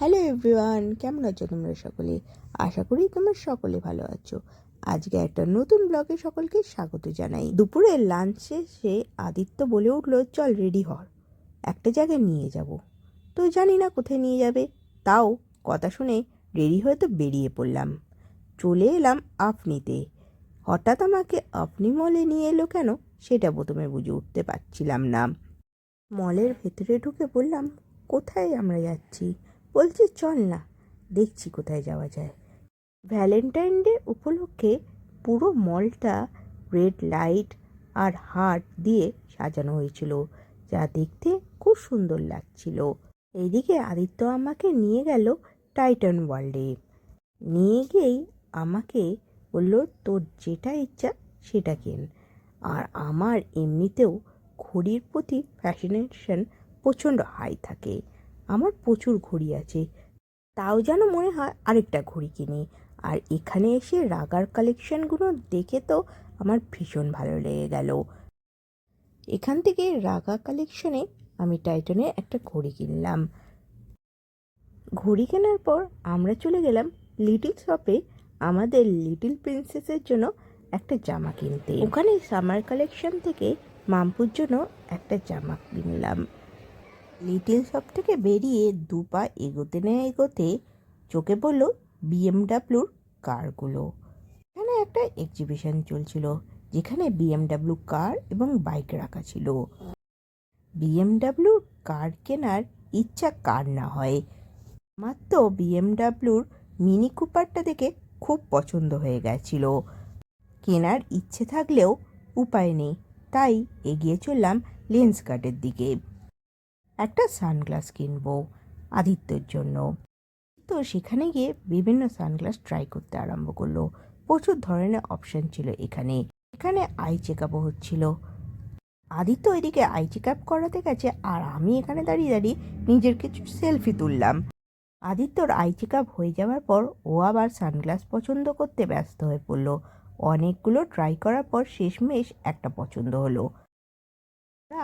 Hello everyone, কেমন আছো তোমরা সকলে? আশা করি তোমরা সকলে ভালো আছো। আজকে একটা নতুন ব্লগে সকলকে স্বাগত জানাই। দুপুরে লাঞ্চ শেষে আদিত্য বলে উঠলো, চল রেডি হ, একটা জায়গায় নিয়ে যাব। তো জানি না কোথায় নিয়ে যাবে, তাও কথা শুনে রেডি হয়ে তো বেরিয়ে পড়লাম। চলে এলাম আপনিতে। হঠাৎ আমাকে আপনি মলে নিয়ে এলো কেন সেটা প্রথমে বুঝে উঠতে পারছিলাম না। মলের ভেতরে ঢুকে বললাম, কোথায় আমরা যাচ্ছি? বলছে চল না, দেখছি কোথায় যাওয়া যায়। ভ্যালেন্টাইন ডে উপলক্ষে পুরো মলটা রেড লাইট আর হার্ট দিয়ে সাজানো হয়েছিল, যা দেখতে খুব সুন্দর লাগছিল। এইদিকে আদিত্য আমাকে নিয়ে গেল টাইটান ওয়ার্ল্ডে। নিয়ে গিয়েই আমাকে বলল, তোর যেটা ইচ্ছা সেটা কেন। আর আমার এমনিতেও ঘড়ির প্রতি ফ্যাশিনেশন প্রচণ্ড হাই থাকে। আমার প্রচুর ঘড়ি আছে, তাও যেন মনে হয় আরেকটা ঘড়ি কিনি। আর এখানে এসে রাগার কালেকশনগুলো দেখে তো আমার ভীষণ ভালো লেগে গেল। এখান থেকে রাগা কালেকশনে আমি টাইটানের একটা ঘড়ি কিনলাম। ঘড়ি কেনার পর আমরা চলে গেলাম লিটল শপে আমাদের লিটল প্রিন্সেসের জন্য একটা জামা কিনতে। ওখানে সামার কালেকশন থেকে মাম্পুর জন্য একটা জামা কিনলাম। লিটল শপ থেকে বেরিয়ে দুপা এগোতে না এগোতে চোখে পড়ল বিএমডাব্লিউর কারগুলো। এখানে একটা এক্সিবিশন চলছিল, যেখানে বিএমডাব্লিউ কার এবং বাইক রাখা ছিল। বিএমডাব্লিউর কার কেনার ইচ্ছা কার না হয়। আমার তো বিএমডাব্লিউর মিনি কুপারটা দেখে খুব পছন্দ হয়ে গেছিল। কেনার ইচ্ছে থাকলেও উপায় নেই, তাই এগিয়ে চললাম লেন্স কার্টের দিকে। একটা সানগ্লাস কিনবো আদিত্যর জন্য। তো সেখানে গিয়ে বিভিন্ন সানগ্লাস ট্রাই করতে আরম্ভ করলো। প্রচুর ধরনের অপশন ছিল এখানে। এখানে আই চেক আপও হচ্ছিল। আদিত্য এদিকে আই চেক আপ করাতে গেছে, আর আমি এখানে দাঁড়িয়ে দাঁড়িয়ে নিজের কিছু সেলফি তুললাম। আদিত্যর আই চেক আপ হয়ে যাওয়ার পর ও আবার সানগ্লাস পছন্দ করতে ব্যস্ত হয়ে পড়লো। অনেকগুলো ট্রাই করার পর শেষমেশ একটা পছন্দ হলো।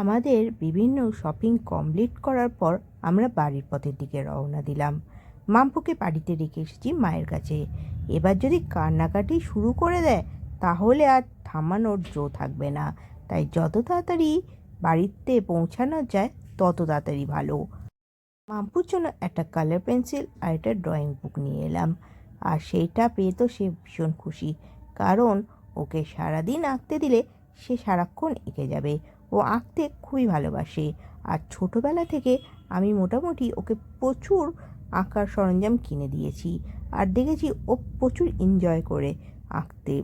আমাদের বিভিন্ন শপিং কমপ্লিট করার পর আমরা বাড়ির পথের দিকে রওনা দিলাম। মাম্পুকে বাড়িতে রেখে এসেছি মায়ের কাছে। এবার যদি কান্নাকাটি শুরু করে দেয় তাহলে আর থামানোর জো থাকবে না, তাই যত তাড়াতাড়ি বাড়িতে পৌঁছানো যায় তত তাড়াতাড়ি ভালো। মাম্পুর জন্য একটা কালার পেন্সিল আর একটা ড্রয়িং বুক নিয়ে এলাম। আর সেইটা পেয়ে তো সে ভীষণ খুশি, কারণ ওকে সারাদিন আঁকতে দিলে সে সারাক্ষণ এঁকে যাবে। ও আঁকতে খুবই ভালোবাসে, আর ছোটোবেলা থেকে আমি মোটামুটি ওকে প্রচুর আঁকার সরঞ্জাম কিনে দিয়েছি, আর দেখেছি ও প্রচুর এনজয় করে আঁকতে।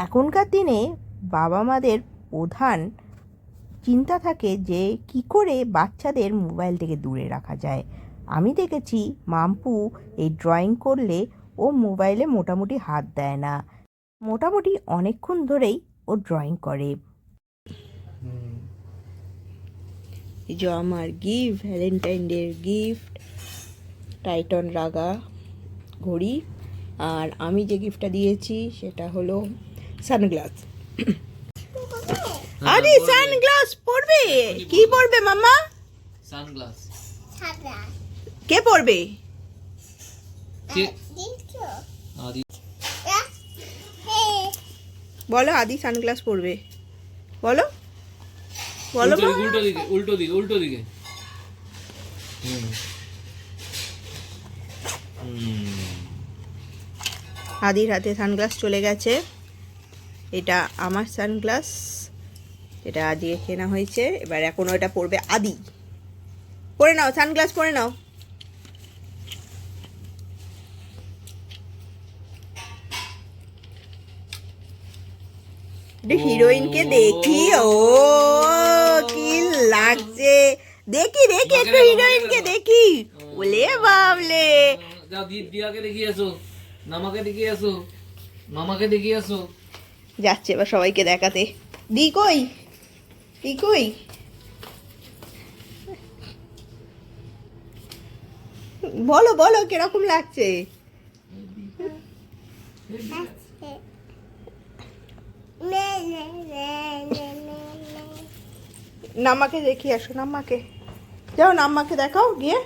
এখনকার দিনে বাবা মাদের প্রধান চিন্তা থাকে যে কি করে বাচ্চাদের মোবাইল থেকে দূরে রাখা যায়। আমি দেখেছি মাম্পু এই ড্রয়িং করলে ও মোবাইলে মোটামুটি হাত দেয় না, মোটামুটি অনেকক্ষণ ধরেই ও ড্রয়িং করে। এই যে আমার গিফট, ভ্যালেন্টাইন ডের গিফট, টাইটন রাগা ঘড়ি। আর আমি যে গিফটটা দিয়েছি সেটা হলো সানগ্লাস। আরে সানগ্লাস পরবে? কি পরবে মাম্মা? সানগ্লাস কে পরবে? আদি বলো, আদি সানগ্লাস পরবে। বলো বলো মা। উল্টো দিকে উল্টো দিকে উল্টো দিকে। আদির হাতে সানগ্লাস চলে গেছে। এটা আমার সানগ্লাস, এটা আদিকে কেনা হয়েছে। এবার এখন ওটা পরবে আদি। পরে নাও সানগ্লাস, পরে নাও। হিরোইনকে দেখি, ও কি লাগছে। দেখি দেখি একটু হিরোইনকে দেখি। ওলে বাবলে, যাও দিদিয়াকে দেখিয়ে আসো, মামাকে দেখিয়ে আসো, মামাকে দেখিয়ে আসো। যাচ্ছে এবার সবাইকে দেখাতে। দি কই, দি কই? বলো বলো কিরকম লাগছে। নাম্মাকে দেখিয়ে আসো, নাম্মাকে যাও, নাম্মাকে দেখাও গিয়ে।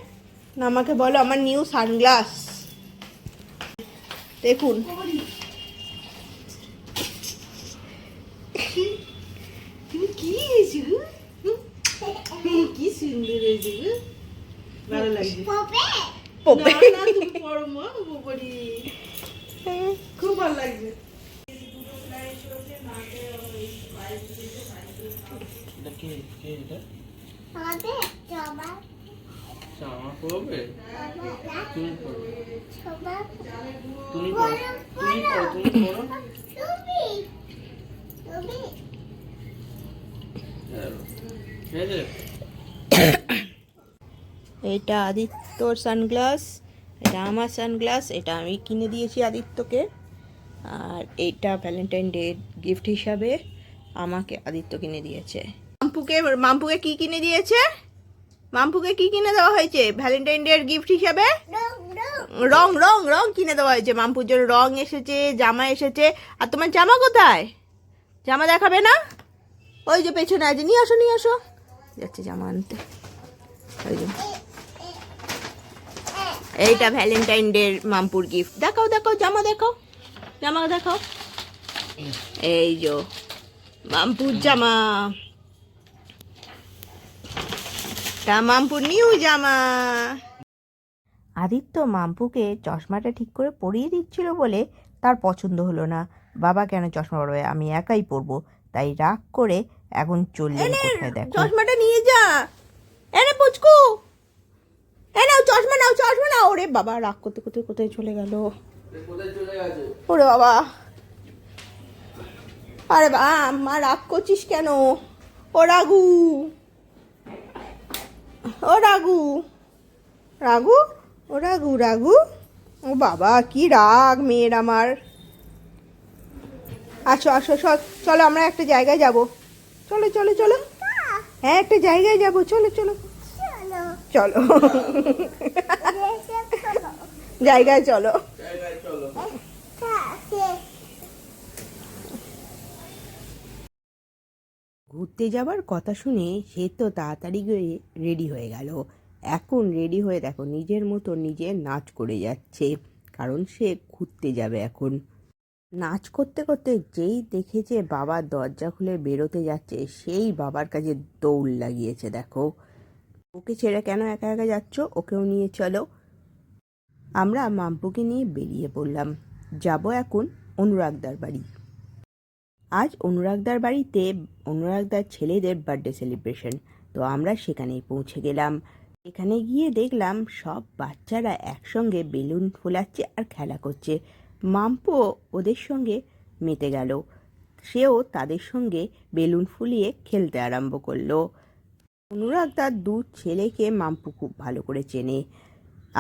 আমাকে বলো আমার নিউ সানগ্লাস দেখুন। তুমি কি হয়েছে গো? কি সুন্দর হয়েছে গো, ভালো লাগছে। পপে না তুমি পড়ো মা, পপরি খুব ভালো লাগছে। জামা পরবে? তুমি পরো, তুমি পরো, তুমি পরো, তুমি পরো। ঠিক আছে? এটা আদিত্যর সানগ্লাস, এটা আমার সানগ্লাস, এটা আমি কিনে দিয়েছি আদিত্যকে। আর এটা ভ্যালেন্টাইন ডে গিফট হিসাবে আমাকে আদিত্য কিনে দিয়েছে। মাম্পুকে কি কিনে দিয়েছে? মাম্পুকে কি কিনে দেওয়া হয়েছে ভ্যালেন্টাইন ডে গিফট হিসাবে? রং রং রং কিনে দেওয়া হয়েছে। মাম্পুর জন্য রং এসেছে, জামা এসেছে। আর তোমার জামা কোথায়? জামা দেখাবে না? ওই যে পেছনে আছে, নিয়ে আসো নিয়ে আসো। যাচ্ছে জামা আনতে। ওই যে এইটা ভ্যালেন্টাইন ডে মাম্পুর গিফট। দেখাও দেখাও জামা দেখাও, জামা দেখাও। এই যে মাম্পুর জামা, তা মাম্পুর নিউ জামা। আদিত্য মাম্পুকে চশমাটা ঠিক করে পরিয়ে দিচ্ছিল বলে তার পছন্দ হলো না। বাবা কেন চশমা পরবে, আমি একাই পরবো। তাই রাগ করে এখন চললেন কোথায় দেখো। চশমাটা নিয়ে যা, এনে পুচকু, এ নাও চশমা, নাও চশমা নাও। ওরে বাবা, রাগ করতে করতে কোথায় চলে গেল। কোথায় চলে গেছে? ওরে বাবা, আরে বা মা রাগ করছিস কেন? ও রাগু, ও রাগু, রাগু, ও রাগু রাগু, ও বাবা কি রাগ মেয়ের আমার। আসো আসো চলো আমরা একটা জায়গায় যাব। চলো চলো চলো, হ্যাঁ একটা জায়গায় যাব, চলো চলো চলো জায়গায় চলো। ঘুরতে যাবার কথা শুনে সে তো তাড়াতাড়ি গিয়ে রেডি হয়ে গেল। এখন রেডি হয়ে দেখো নিজের মতো নিজে নাচ করে যাচ্ছে, কারণ সে ঘুরতে যাবে এখন। নাচ করতে করতে যেই দেখেছে বাবা দরজা খুলে বেরোতে যাচ্ছে, সেই বাবার কাছে দৌড় লাগিয়েছে। দেখো ওকে ছেড়ে কেন একা একা যাচ্ছ, ওকেও নিয়ে চলো। আমরা মাম্পুকে নিয়ে বেরিয়ে পড়লাম। যাব এখন অনুরাগদার বাড়ি। আজ অনুরাগদার বাড়িতে অনুরাগদার ছেলেদের বার্থডে সেলিব্রেশন, তো আমরা সেখানেই পৌঁছে গেলাম। এখানে গিয়ে দেখলাম সব বাচ্চারা একসঙ্গে বেলুন ফোলাচ্ছে আর খেলা করছে। মাম্পু ওদের সঙ্গে মেতে গেল, সেও তাদের সঙ্গে বেলুন ফুলিয়ে খেলতে আরম্ভ করলো। অনুরাগদার দু ছেলেকে মাম্পু খুব ভালো করে চেনে,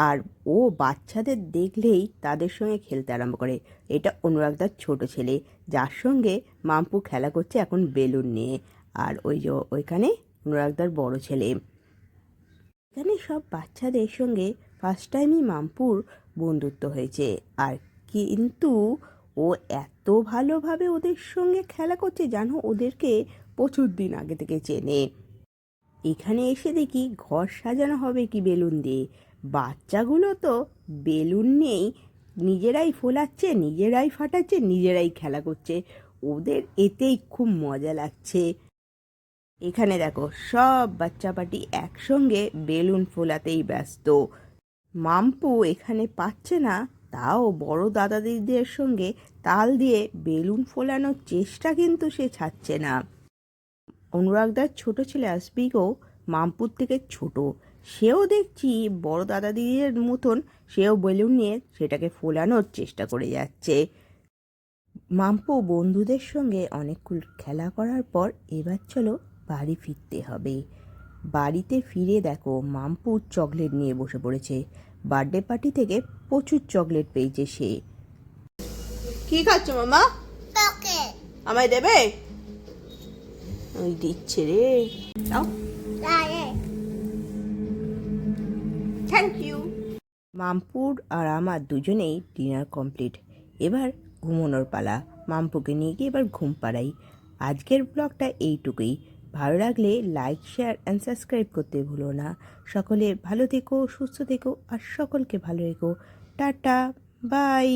আর ও বাচ্চাদের দেখলেই তাদের সঙ্গে খেলতে আরম্ভ করে। এটা অনুরাগদার ছোট ছেলে, যার সঙ্গে মাম্পু খেলা করছে এখন বেলুন নিয়ে। আর ওই যে ওইখানে অনুরাগদার বড় ছেলে। এখানে সব বাচ্চাদের সঙ্গে ফার্স্ট টাইমই মাম্পুর বন্ধুত্ব হয়েছে। আর কিন্তু ও এত ভালোভাবে ওদের সঙ্গে খেলা করছে, জানো ওদেরকে প্রচুর দিন আগে থেকে চেনে। এখানে এসে দেখি ঘর সাজানো হবে কি বেলুন দিয়ে। বাচ্চাগুলো তো বেলুন নেই, নিজেরাই ফোলাচ্ছে, নিজেরাই ফাটাচ্ছে, নিজেরাই খেলা করছে। ওদের এতেই খুব মজা লাগছে। এখানে দেখো সব বাচ্চা পাটি একসঙ্গে বেলুন ফোলাতেই ব্যস্ত। মাম্পু এখানে পাচ্ছে না, তাও বড় দাদা দিদিদের সঙ্গে তাল দিয়ে বেলুন ফোলানোর চেষ্টা কিন্তু সে ছাড়ছে না। অনুরাগদার ছোট ছেলে আসবিকও মাম্পুর থেকে ছোট, সেও দেখছি বড় দাদা দিদির মতন সেও বেলুন নিয়ে সেটাকে ফোলানোর চেষ্টা করে যাচ্ছে। মাম্পু বন্ধুদের সঙ্গে অনেকক্ষণ খেলা করার পর এবার চলো বাড়ি ফিরতে হবে। বাড়িতে ফিরে দেখো মাম্পু চকলেট নিয়ে বসে পড়েছে। বার্থডে পার্টি থেকে প্রচুর চকলেট পেয়েছে সে। কি খাচ্ছ মামা? আমায় দেবে? ওই দিচ্ছে রে, নাও। Thank you. মাম্পুর আর আমার দুজনেই ডিনার কমপ্লিট। এবার ঘুমানোর পালা। মাম্পুকে নিয়ে গিয়ে এবার ঘুম পাড়াই। আজকের ব্লগটা এইটুকুই। ভালো লাগলে লাইক শেয়ার অ্যান্ড সাবস্ক্রাইব করতে ভুলো না। সকলে ভালো থেকো, সুস্থ থেকো আর সকলকে ভালো রেখো। Tata, by.